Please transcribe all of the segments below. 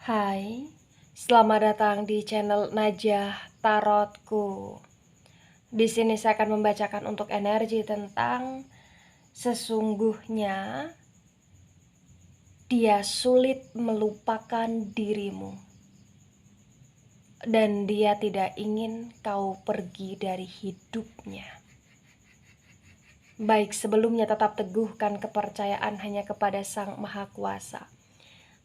Hai, selamat datang di channel Najah Tarotku. Di sini saya akan membacakan untuk energi tentang sesungguhnya dia sulit melupakan dirimu dan dia tidak ingin kau pergi dari hidupnya. Baik, sebelumnya tetap teguhkan kepercayaan hanya kepada Sang Maha Kuasa,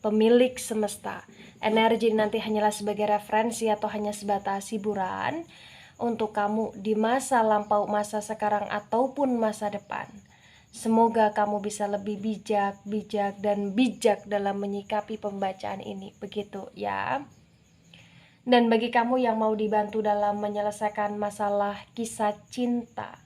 pemilik semesta. Energi nanti hanyalah sebagai referensi atau hanya sebatas hiburan untuk kamu di masa lampau, masa sekarang, ataupun masa depan. Semoga kamu bisa lebih bijak dan bijak dalam menyikapi pembacaan ini. Begitu ya. Dan bagi kamu yang mau dibantu dalam menyelesaikan masalah kisah cinta,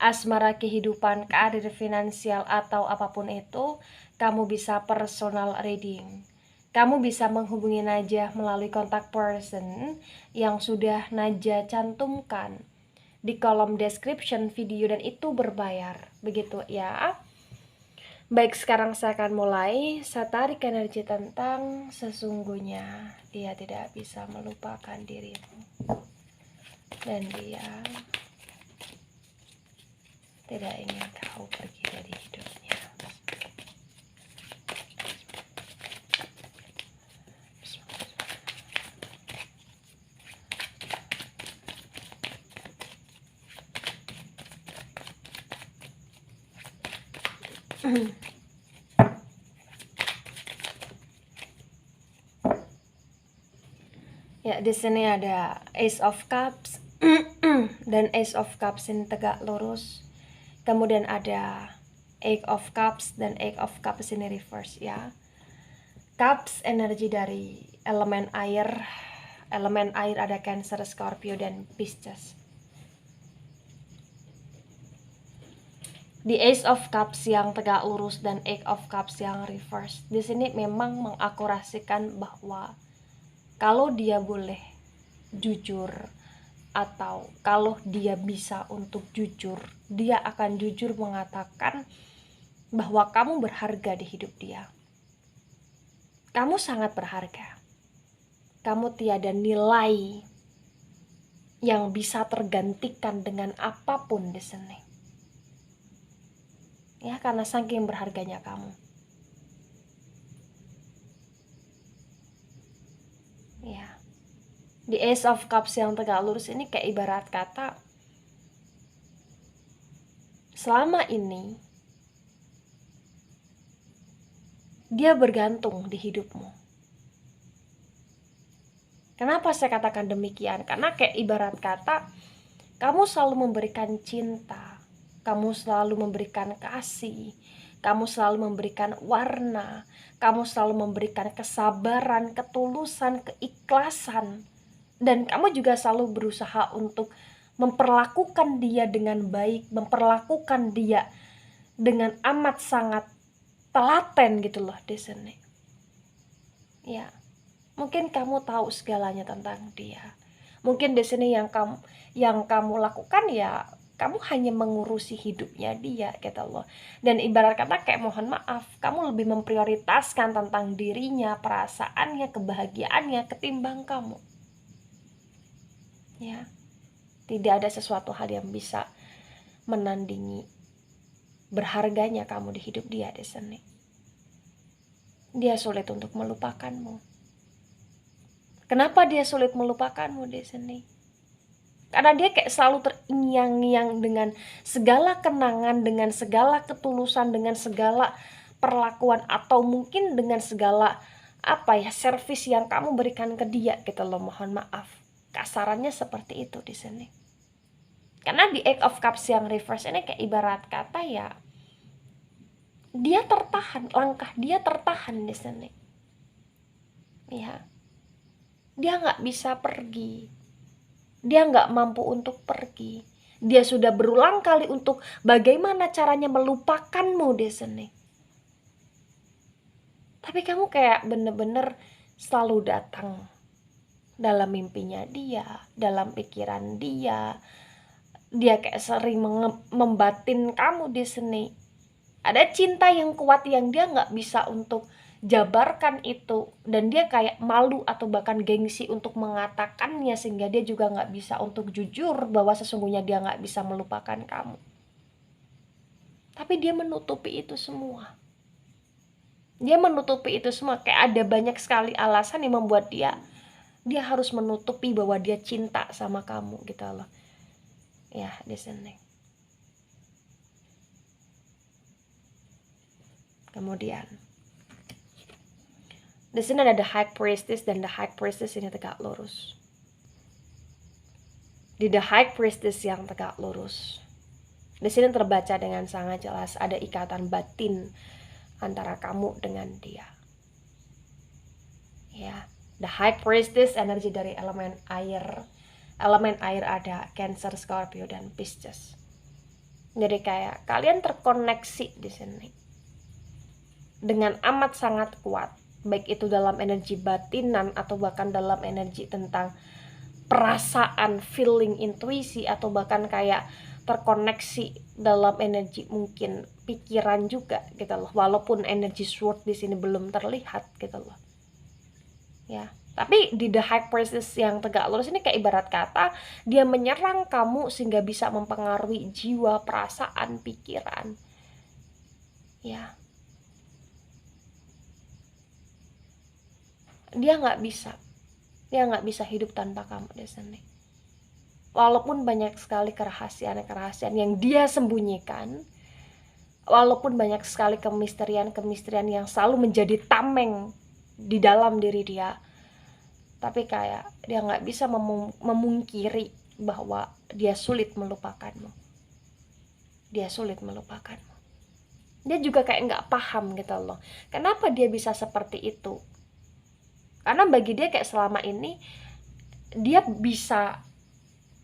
asmara, kehidupan, karir, finansial, atau apapun itu, kamu bisa personal reading. Kamu bisa menghubungi Najah melalui kontak person yang sudah Najah cantumkan di kolom description video, dan itu berbayar. Begitu ya. Baik, sekarang saya akan mulai. Saya tarik energi tentang sesungguhnya dia tidak bisa melupakan dirimu dan dia tidak ingin kau pergi dari hidupnya. Ya, di sini ada Ace of Cups dan Ace of Cups ini tegak lurus. Kemudian ada Eight of Cups dan Eight of Cups ini reverse ya. Cups energi dari elemen air. Elemen air ada Cancer, Scorpio, dan Pisces. Di Ace of Cups yang tegak lurus dan Eight of Cups yang reverse, di sini memang mengakurasikan bahwa kalau dia boleh jujur atau kalau dia bisa untuk jujur, dia akan jujur mengatakan bahwa kamu berharga di hidup dia. Kamu sangat berharga. Kamu tiada nilai yang bisa tergantikan dengan apapun di sini. Ya, karena saking berharganya kamu. Ya. Di Ace of Cups yang tegak lurus ini kayak ibarat kata selama ini dia bergantung di hidupmu. Kenapa saya katakan demikian? Karena kayak ibarat kata kamu selalu memberikan cinta, kamu selalu memberikan kasih, kamu selalu memberikan warna, kamu selalu memberikan kesabaran, ketulusan, keikhlasan, dan kamu juga selalu berusaha untuk memperlakukan dia dengan baik, memperlakukan dia dengan amat sangat telaten gitu loh di sini. Ya, mungkin kamu tahu segalanya tentang dia. Mungkin di sini yang kamu lakukan ya kamu hanya mengurusi hidupnya dia gitu loh. Dan ibarat kata kayak mohon maaf, kamu lebih memprioritaskan tentang dirinya, perasaannya, kebahagiaannya ketimbang kamu. Ya. Tidak ada sesuatu hal yang bisa menandingi berharganya kamu di hidup dia di sini. Dia sulit untuk melupakanmu. Kenapa dia sulit melupakanmu di sini? Karena dia kayak selalu terngiang-ngiang dengan segala kenangan, dengan segala ketulusan, dengan segala perlakuan, atau mungkin dengan segala servis yang kamu berikan ke dia gitu loh. Mohon maaf, kasarannya seperti itu di sini. Karena di Eight of Cups yang reverse ini kayak ibarat kata ya dia tertahan, langkah dia tertahan di sini. Ya, dia nggak bisa pergi, dia nggak mampu untuk pergi. Dia sudah berulang kali untuk bagaimana caranya melupakanmu di sini. Tapi kamu kayak bener-bener selalu datang dalam mimpinya dia, dalam pikiran dia. Dia kayak sering membatin kamu di sini. Ada cinta yang kuat yang dia nggak bisa untuk jabarkan itu, dan dia kayak malu atau bahkan gengsi untuk mengatakannya, sehingga dia juga nggak bisa untuk jujur bahwa sesungguhnya dia nggak bisa melupakan kamu. Tapi dia menutupi itu semua. Dia menutupi itu semua, kayak ada banyak sekali alasan yang membuat dia harus menutupi bahwa dia cinta sama kamu gitu loh. Ya, di sini. Kemudian di sini ada the High Priestess, dan the High Priestess ini tegak lurus. Di the High Priestess yang tegak lurus, di sini terbaca dengan sangat jelas ada ikatan batin antara kamu dengan dia. Ya, the High Priestess energi dari elemen air. Elemen air ada Cancer, Scorpio, dan Pisces. Jadi kayak kalian terkoneksi di sini dengan amat sangat kuat, baik itu dalam energi batinan atau bahkan dalam energi tentang perasaan, feeling, intuisi, atau bahkan kayak terkoneksi dalam energi mungkin pikiran juga gitu loh, walaupun energi sword di sini belum terlihat gitu loh. Ya, tapi di the High Priestess yang tegak lurus ini kayak ibarat kata dia menyerang kamu sehingga bisa mempengaruhi jiwa, perasaan, pikiran. Ya, dia nggak bisa hidup tanpa kamu di sini. Walaupun banyak sekali kerahasiaan yang dia sembunyikan, walaupun banyak sekali kemisterian yang selalu menjadi tameng di dalam diri dia, tapi kayak dia nggak bisa memungkiri bahwa dia sulit melupakanmu. Dia juga kayak nggak paham gitu loh, kenapa dia bisa seperti itu. Karena bagi dia kayak selama ini dia bisa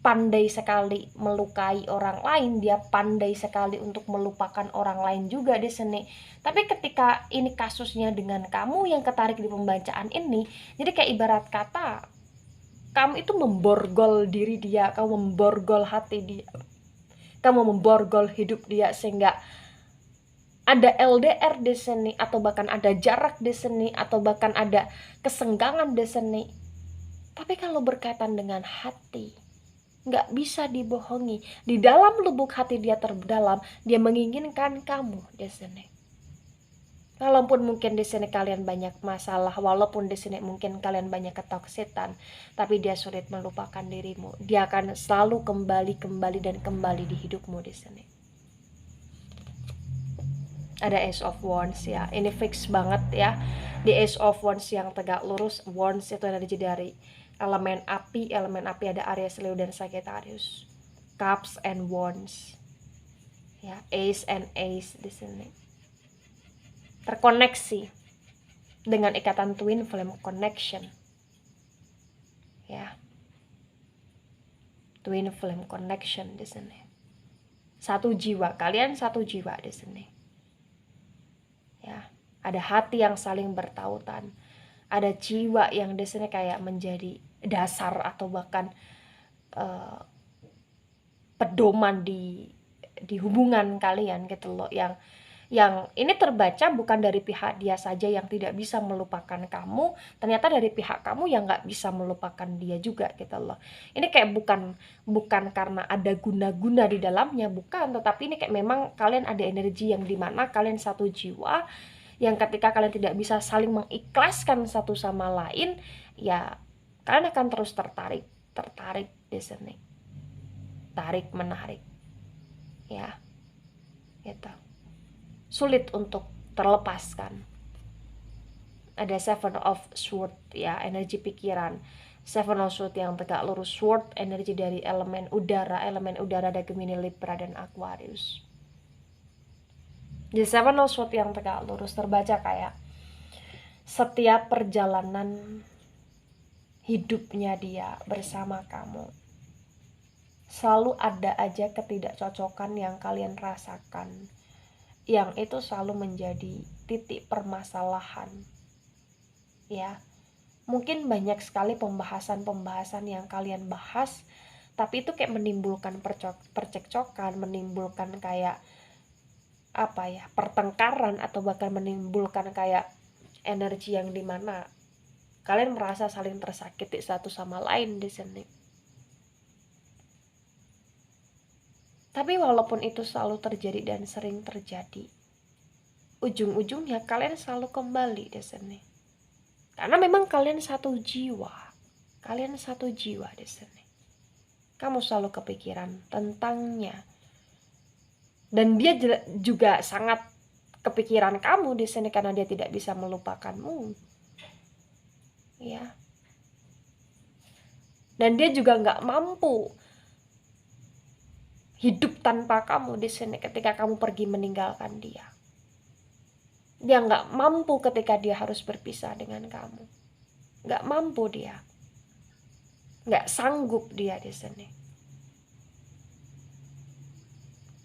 pandai sekali melukai orang lain, dia pandai sekali untuk melupakan orang lain juga di sini. Tapi ketika ini kasusnya dengan kamu yang ketarik di pembacaan ini, jadi kayak ibarat kata kamu itu memborgol diri dia, kamu memborgol hati dia, kamu memborgol hidup dia, sehingga ada LDR di sini, atau bahkan ada jarak di sini, atau bahkan ada kesenggangan di sini. Tapi kalau berkaitan dengan hati, nggak bisa dibohongi. Di dalam lubuk hati dia terdalam, dia menginginkan kamu di sini. Walaupun mungkin di sini kalian banyak masalah, walaupun di sini mungkin kalian banyak ketoksitan, tapi dia sulit melupakan dirimu. Dia akan selalu kembali di hidupmu di sini. Ada Ace of Wands ya. Ini fix banget ya. Di Ace of Wands yang tegak lurus, Wands itu energi dari elemen api ada Aries, Leo, dan Sagittarius. Cups and Wands. Ya, Ace and Ace di sini. Terkoneksi dengan ikatan twin flame connection. Ya. Twin flame connection di sini. Satu jiwa, kalian satu jiwa di sini. Ya, ada hati yang saling bertautan. Ada jiwa yang di sini kayak menjadi dasar atau bahkan pedoman di hubungan kalian gitu loh, yang ini terbaca bukan dari pihak dia saja yang tidak bisa melupakan kamu, ternyata dari pihak kamu yang nggak bisa melupakan dia juga gitu loh. Ini kayak bukan karena ada guna-guna di dalamnya, bukan, tetapi ini kayak memang kalian ada energi yang dimana kalian satu jiwa, yang ketika kalian tidak bisa saling mengikhlaskan satu sama lain, ya kalian akan terus tertarik di sini, tarik menarik, ya gitu, sulit untuk terlepaskan. Ada Seven of Swords ya, energi pikiran. Seven of Swords yang tegak lurus, Sword energi dari elemen udara ada Gemini, Libra, dan Aquarius. Di Seven of Swords yang tegak lurus terbaca kayak setiap perjalanan hidupnya dia bersama kamu, selalu ada aja ketidakcocokan yang kalian rasakan, yang itu selalu menjadi titik permasalahan. Ya, mungkin banyak sekali pembahasan yang kalian bahas, tapi itu kayak menimbulkan percekcokan, menimbulkan kayak pertengkaran, atau bahkan menimbulkan kayak energi yang dimana kalian merasa saling tersakiti satu sama lain di sini. Tapi walaupun itu selalu terjadi dan sering terjadi, ujung-ujungnya kalian selalu kembali di sini. Karena memang kalian satu jiwa. Kalian satu jiwa di sini. Kamu selalu kepikiran tentangnya. Dan dia juga sangat kepikiran kamu di sini karena dia tidak bisa melupakanmu. Ya. Dan dia juga nggak mampu hidup tanpa kamu di sini ketika kamu pergi meninggalkan dia. Dia nggak mampu ketika dia harus berpisah dengan kamu. Nggak mampu dia. Nggak sanggup dia di sini.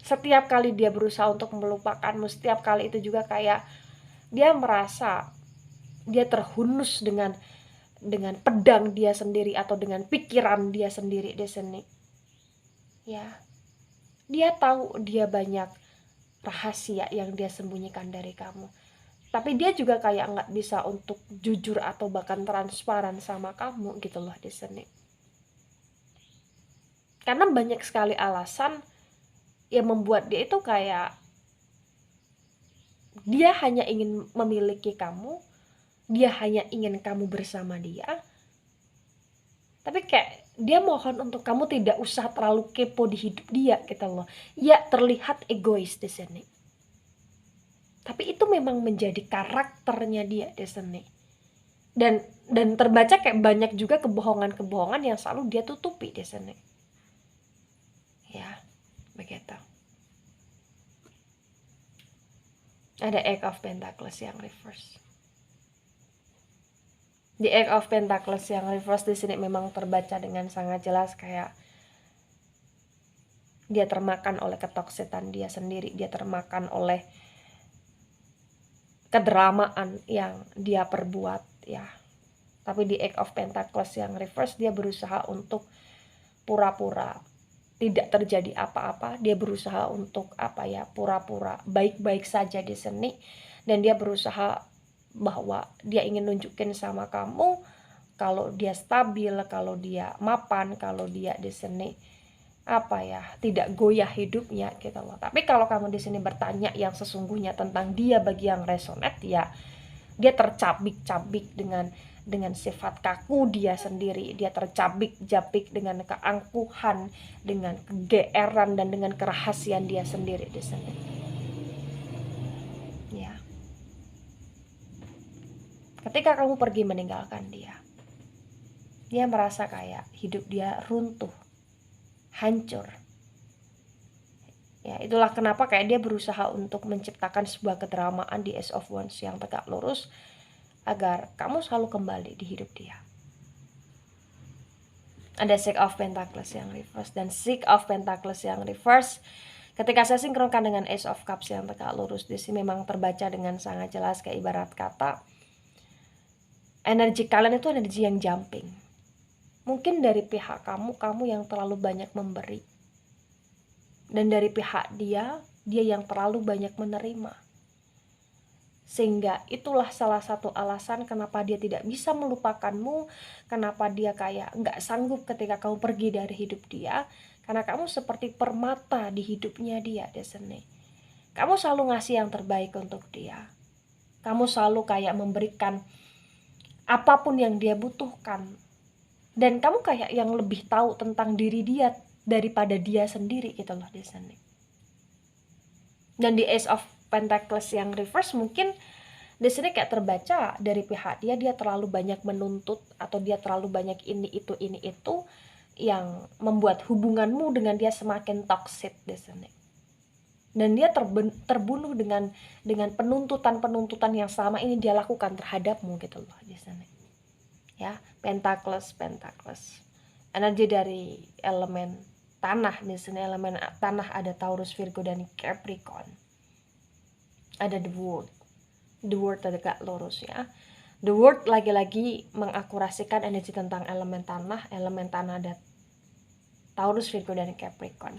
Setiap kali dia berusaha untuk melupakanmu, setiap kali itu juga kayak dia merasa dia terhunus dengan pedang dia sendiri atau dengan pikiran dia sendiri di sini. Ya. Dia tahu dia banyak rahasia yang dia sembunyikan dari kamu. Tapi dia juga kayak nggak bisa untuk jujur atau bahkan transparan sama kamu gitu loh di sini. Karena banyak sekali alasan yang membuat dia itu kayak dia hanya ingin memiliki kamu, dia hanya ingin kamu bersama dia. Tapi kayak dia mohon untuk kamu tidak usah terlalu kepo di hidup dia gitu loh. Ya terlihat egois di sini. Tapi itu memang menjadi karakternya dia di sini. Dan terbaca kayak banyak juga kebohongan-kebohongan yang selalu dia tutupi di sini. Ya, begitu. Ada Eight of Pentacles yang reverse. Di Eight of Pentacles yang reverse di sini memang terbaca dengan sangat jelas kayak dia termakan oleh ketoksitan dia sendiri, dia termakan oleh kedramaan yang dia perbuat ya. Tapi di Eight of Pentacles yang reverse dia berusaha untuk pura-pura tidak terjadi apa-apa, dia berusaha untuk pura-pura baik-baik saja di sini, dan dia berusaha bahwa dia ingin nunjukin sama kamu kalau dia stabil, kalau dia mapan, kalau dia di sini tidak goyah hidupnya gitu loh. Tapi kalau kamu di sini bertanya yang sesungguhnya tentang dia bagi yang resonate ya, dia tercabik-cabik dengan sifat kaku dia sendiri, dia tercabik-cabik dengan keangkuhan, dengan kegeeran dan dengan kerahasiaan dia sendiri di sini. Ya. Ketika kamu pergi meninggalkan dia merasa kayak hidup dia runtuh, hancur. Ya, itulah kenapa kayak dia berusaha untuk menciptakan sebuah kedramaan di Ace of Wands yang tegak lurus agar kamu selalu kembali di hidup dia. Ada Six of Pentacles yang reverse dan Six of Pentacles yang reverse. Ketika saya sinkronkan dengan Ace of Cups yang tegak lurus, di sini memang terbaca dengan sangat jelas kayak ibarat kata energi kalian itu energi yang jumping. Mungkin dari pihak kamu yang terlalu banyak memberi. Dan dari pihak dia yang terlalu banyak menerima. Sehingga itulah salah satu alasan kenapa dia tidak bisa melupakanmu, kenapa dia kayak nggak sanggup ketika kamu pergi dari hidup dia, karena kamu seperti permata di hidupnya dia di sini. Kamu selalu ngasih yang terbaik untuk dia. Kamu selalu kayak memberikan apapun yang dia butuhkan. Dan kamu kayak yang lebih tahu tentang diri dia daripada dia sendiri gitu loh di sini. Dan di Ace of Pentacles yang reverse mungkin di sini kayak terbaca dari pihak dia terlalu banyak menuntut atau dia terlalu banyak ini itu yang membuat hubunganmu dengan dia semakin toxic di sini. Dan dia terbunuh dengan penuntutan yang selama ini dia lakukan terhadapmu gitu loh di sini. Ya, Pentacles. Energi dari elemen tanah di sini, elemen tanah ada Taurus, Virgo dan Capricorn. Ada The World tegak lurus ya. The World lagi-lagi mengakurasikan energi tentang elemen tanah ada Taurus, Virgo dan Capricorn.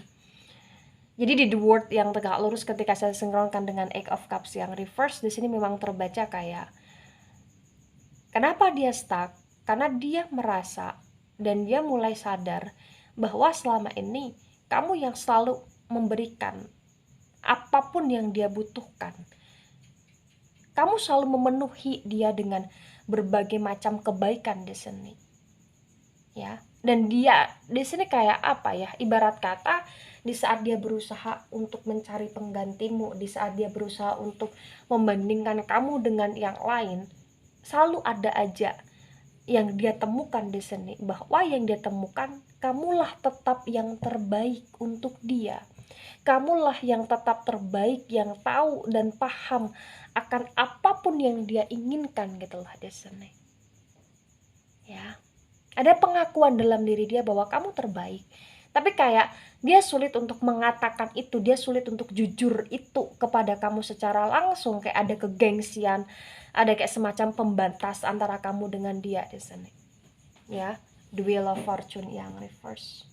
Jadi di The World yang tegak lurus ketika saya sinkronkan dengan Eight of Cups yang reverse di sini memang terbaca kayak Kenapa dia stuck? Karena dia merasa dan dia mulai sadar bahwa selama ini kamu yang selalu memberikan apapun yang dia butuhkan. Kamu selalu memenuhi dia dengan berbagai macam kebaikan di sini. Ya. Dan dia di sini kayak apa ya? Ibarat kata di saat dia berusaha untuk mencari penggantimu, di saat dia berusaha untuk membandingkan kamu dengan yang lain, selalu ada aja yang dia temukan di sini, bahwa yang dia temukan kamulah tetap yang terbaik untuk dia. Kamulah yang tetap terbaik, yang tahu dan paham akan apapun yang dia inginkan gitulah di sini. Ya. Ada pengakuan dalam diri dia bahwa kamu terbaik. Tapi kayak dia sulit untuk mengatakan itu, dia sulit untuk jujur itu kepada kamu secara langsung, kayak ada kegengsian, ada kayak semacam pembatas antara kamu dengan dia di sini. Ya, the wheel of fortune yang reverse.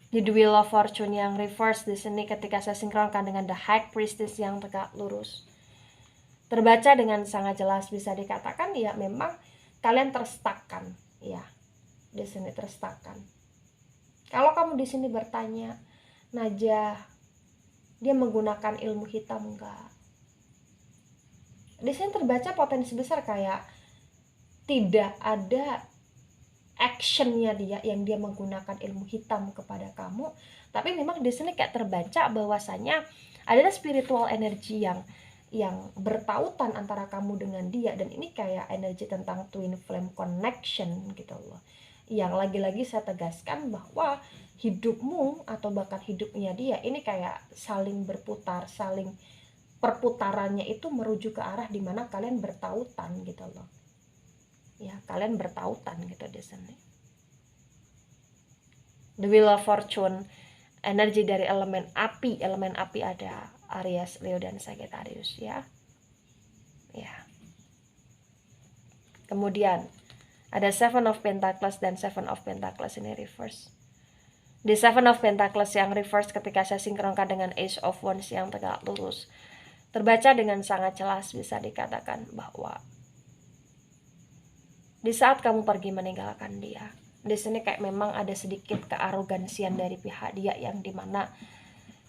Di the wheel of fortune yang reverse di sini ketika saya sinkronkan dengan the high priestess yang tegak lurus, terbaca dengan sangat jelas, bisa dikatakan ya memang kalian terstakkan, ya, di sini terstakkan. Kalau kamu di sini bertanya, Najah, dia menggunakan ilmu hitam enggak? Di sini terbaca potensi besar kayak tidak ada actionnya dia yang dia menggunakan ilmu hitam kepada kamu, tapi memang di sini kayak terbaca bahwasanya ada spiritual energy yang bertautan antara kamu dengan dia, dan ini kayak energi tentang twin flame connection gitu loh. Yang lagi-lagi saya tegaskan bahwa hidupmu atau bahkan hidupnya dia ini kayak saling berputar, saling perputarannya itu merujuk ke arah dimana kalian bertautan gitu loh. Ya, kalian bertautan gitu di sini. The Wheel of Fortune, energi dari elemen api. Elemen api ada Aries, Leo, dan Sagittarius ya. Ya. Kemudian ada Seven of Pentacles dan Seven of Pentacles ini reverse. Di Seven of Pentacles yang reverse ketika saya sinkronkan dengan Ace of Wands yang tegak lurus, terbaca dengan sangat jelas, bisa dikatakan bahwa di saat kamu pergi meninggalkan dia, di sini kayak memang ada sedikit kearogansian dari pihak dia, yang dimana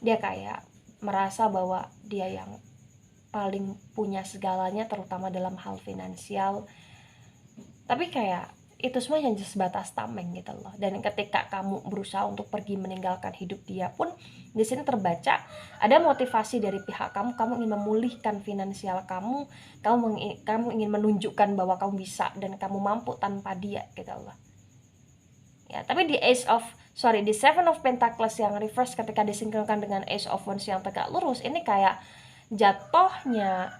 dia kayak merasa bahwa dia yang paling punya segalanya, terutama dalam hal finansial. Tapi kayak itu semua yang sebatas tameng gitu loh. Dan ketika kamu berusaha untuk pergi meninggalkan hidup dia pun, di sini terbaca ada motivasi dari pihak kamu. Kamu ingin memulihkan finansial kamu, kamu ingin menunjukkan bahwa kamu bisa dan kamu mampu tanpa dia gitu loh. Ya, tapi di di Seven of Pentacles yang reverse ketika disinkronkan dengan Ace of Wands yang tegak lurus, ini kayak jatuhnya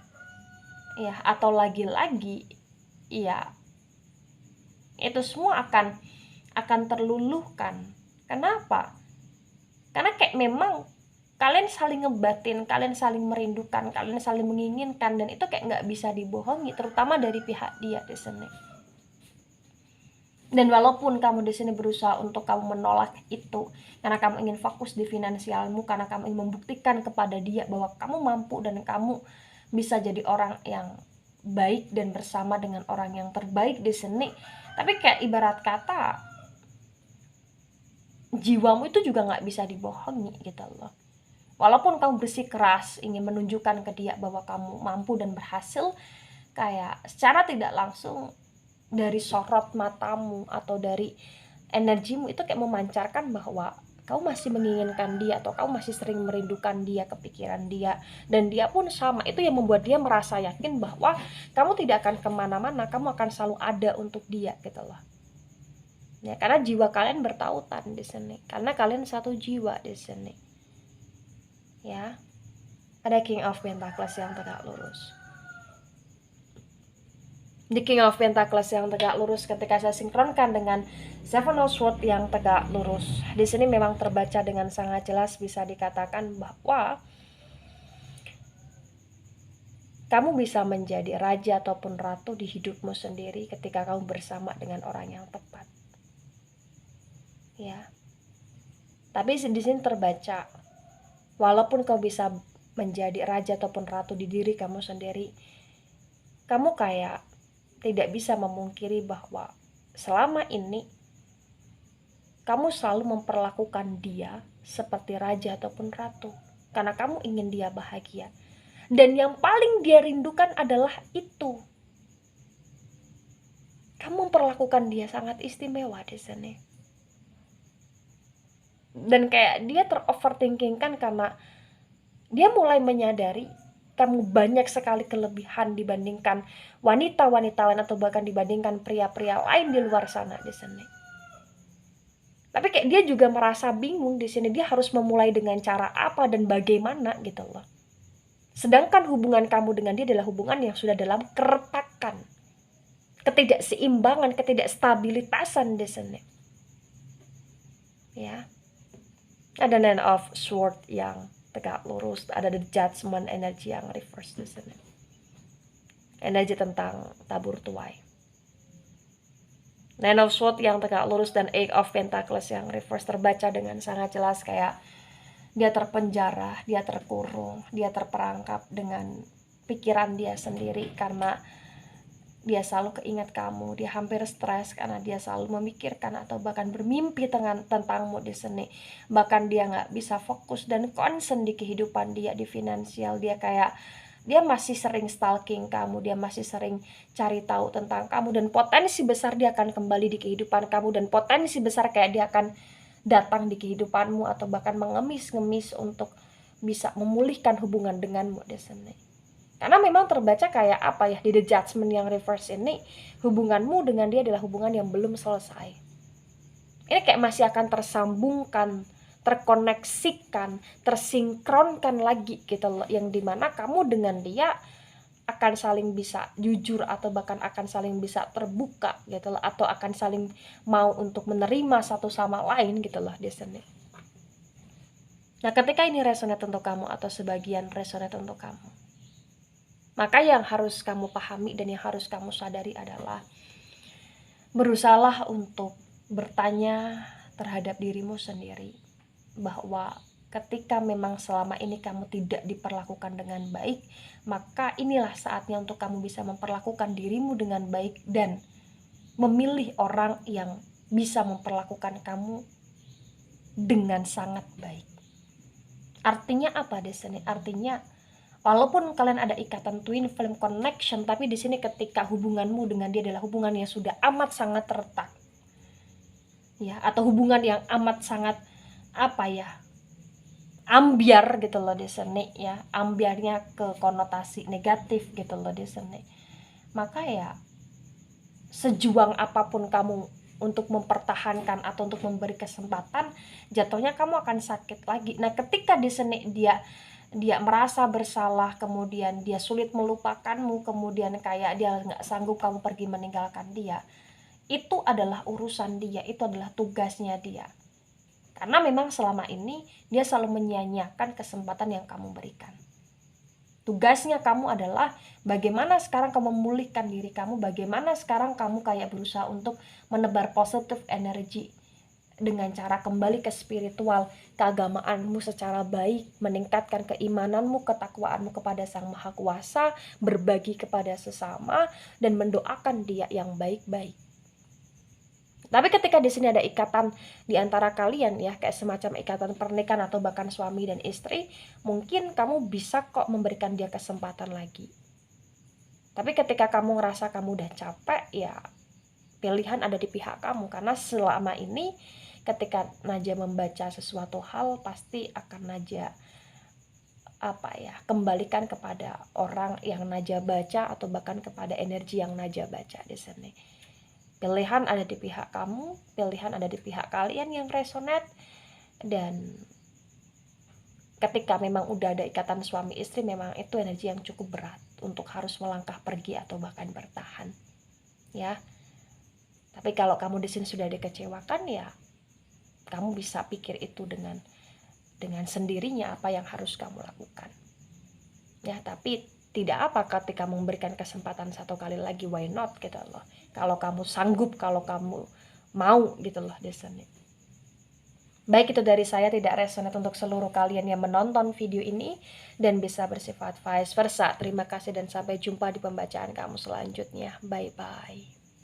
ya, atau lagi-lagi ya, itu semua akan terluluhkan. Kenapa? Karena kayak memang kalian saling ngebatin, kalian saling merindukan, kalian saling menginginkan, dan itu kayak nggak bisa dibohongi, terutama dari pihak dia di sini. Dan walaupun kamu di sini berusaha untuk kamu menolak itu, karena kamu ingin fokus di finansialmu, karena kamu ingin membuktikan kepada dia bahwa kamu mampu dan kamu bisa jadi orang yang baik dan bersama dengan orang yang terbaik di sini. Tapi kayak ibarat kata jiwamu itu juga nggak bisa dibohongi gitu loh. Walaupun kamu bersikeras ingin menunjukkan ke dia bahwa kamu mampu dan berhasil, kayak secara tidak langsung dari sorot matamu atau dari energimu itu kayak memancarkan bahwa kamu masih menginginkan dia, atau kamu masih sering merindukan dia, kepikiran dia, dan dia pun sama. Itu yang membuat dia merasa yakin bahwa kamu tidak akan kemana-mana, kamu akan selalu ada untuk dia gitu loh. Ya, karena jiwa kalian bertautan di sini, karena kalian satu jiwa di sini. Ya, ada King of Pentacles yang tegak lurus. The King of Pentacles yang tegak lurus ketika saya sinkronkan dengan Seven of Swords yang tegak lurus, di sini memang terbaca dengan sangat jelas, bisa dikatakan bahwa kamu bisa menjadi raja ataupun ratu di hidupmu sendiri ketika kamu bersama dengan orang yang tepat. Ya. Tapi di sini terbaca, walaupun kau bisa menjadi raja ataupun ratu di diri kamu sendiri, kamu kayak tidak bisa memungkiri bahwa selama ini kamu selalu memperlakukan dia seperti raja ataupun ratu, karena kamu ingin dia bahagia. Dan yang paling dia rindukan adalah itu. Kamu memperlakukan dia sangat istimewa di sini. Dan kayak dia teroverthinking kan, karena dia mulai menyadari kamu banyak sekali kelebihan dibandingkan wanita-wanita lain atau bahkan dibandingkan pria-pria lain di luar sana di sini. Tapi kayak dia juga merasa bingung di sini, dia harus memulai dengan cara apa dan bagaimana gitu loh. Sedangkan hubungan kamu dengan dia adalah hubungan yang sudah dalam keretakan, ketidakseimbangan, ketidakstabilitasan di sini. Ya. Ada Nine of Swords yang tegak lurus, ada the Judgment energi yang reverse di sini. Energi tentang tabur tuai. Nine of Swords yang tegak lurus dan Eight of Pentacles yang reverse terbaca dengan sangat jelas kayak dia terpenjara, dia terkurung, dia terperangkap dengan pikiran dia sendiri karena dia selalu keingat kamu, dia hampir stres karena dia selalu memikirkan atau bahkan bermimpi tentangmu di sini. Bahkan dia nggak bisa fokus dan concern di kehidupan dia, di finansial. Dia masih sering stalking kamu, dia masih sering cari tahu tentang kamu, dan potensi besar dia akan kembali di kehidupan kamu, dan potensi besar kayak dia akan datang di kehidupanmu atau bahkan mengemis-ngemis untuk bisa memulihkan hubungan denganmu di sini. Karena memang terbaca kayak apa ya, di the Judgment yang reverse ini, hubunganmu dengan dia adalah hubungan yang belum selesai. Ini kayak masih akan tersambungkan, terkoneksikan, tersinkronkan lagi gitu loh, yang dimana kamu dengan dia akan saling bisa jujur atau bahkan akan saling bisa terbuka gitu loh, atau akan saling mau untuk menerima satu sama lain gitu loh di sini. Nah, ketika ini resonate untuk kamu atau sebagian resonate untuk kamu, maka yang harus kamu pahami dan yang harus kamu sadari adalah berusahalah untuk bertanya terhadap dirimu sendiri bahwa ketika memang selama ini kamu tidak diperlakukan dengan baik, maka inilah saatnya untuk kamu bisa memperlakukan dirimu dengan baik dan memilih orang yang bisa memperlakukan kamu dengan sangat baik. Artinya apa di sini? Artinya walaupun kalian ada ikatan twin flame connection, tapi di sini ketika hubunganmu dengan dia adalah hubungan yang sudah amat sangat retak, ya, atau hubungan yang amat sangat apa ya, ambiar gitu loh di sini ya, ambiarnya ke konotasi negatif gitu loh di sini. Maka ya sejuang apapun kamu untuk mempertahankan atau untuk memberi kesempatan, jatuhnya kamu akan sakit lagi. Nah, ketika di sini dia merasa bersalah, kemudian dia sulit melupakanmu, kemudian kayak dia nggak sanggup kamu pergi meninggalkan dia, itu adalah urusan dia, itu adalah tugasnya dia. Karena memang selama ini dia selalu menyia-nyiakan kesempatan yang kamu berikan. Tugasnya kamu adalah bagaimana sekarang kamu memulihkan diri kamu, bagaimana sekarang kamu kayak berusaha untuk menebar positive energy dengan cara kembali ke spiritual, keagamaanmu secara baik, meningkatkan keimananmu, ketakwaanmu kepada Sang Maha Kuasa, berbagi kepada sesama, dan mendoakan dia yang baik-baik. Tapi ketika di sini ada ikatan di antara kalian ya, kayak semacam ikatan pernikahan atau bahkan suami dan istri, mungkin kamu bisa kok memberikan dia kesempatan lagi. Tapi ketika kamu ngerasa kamu udah capek, ya pilihan ada di pihak kamu, karena selama ini ketika Najah membaca sesuatu hal, pasti akan Najah kembalikan kepada orang yang Najah baca atau bahkan kepada energi yang Najah baca di sini. Pilihan ada di pihak kamu, pilihan ada di pihak kalian yang resonate. Dan ketika memang udah ada ikatan suami istri, memang itu energi yang cukup berat untuk harus melangkah pergi atau bahkan bertahan ya. Tapi kalau kamu di sini sudah dikecewakan, ya kamu bisa pikir itu dengan sendirinya apa yang harus kamu lakukan. Ya, tapi tidak apa ketika memberikan kesempatan satu kali lagi, why not gitu loh. Kalau kamu sanggup, kalau kamu mau gitu loh di sini. Baik itu dari saya, tidak resonate untuk seluruh kalian yang menonton video ini dan bisa bersifat vice versa. Terima kasih dan sampai jumpa di pembacaan kamu selanjutnya. Bye-bye.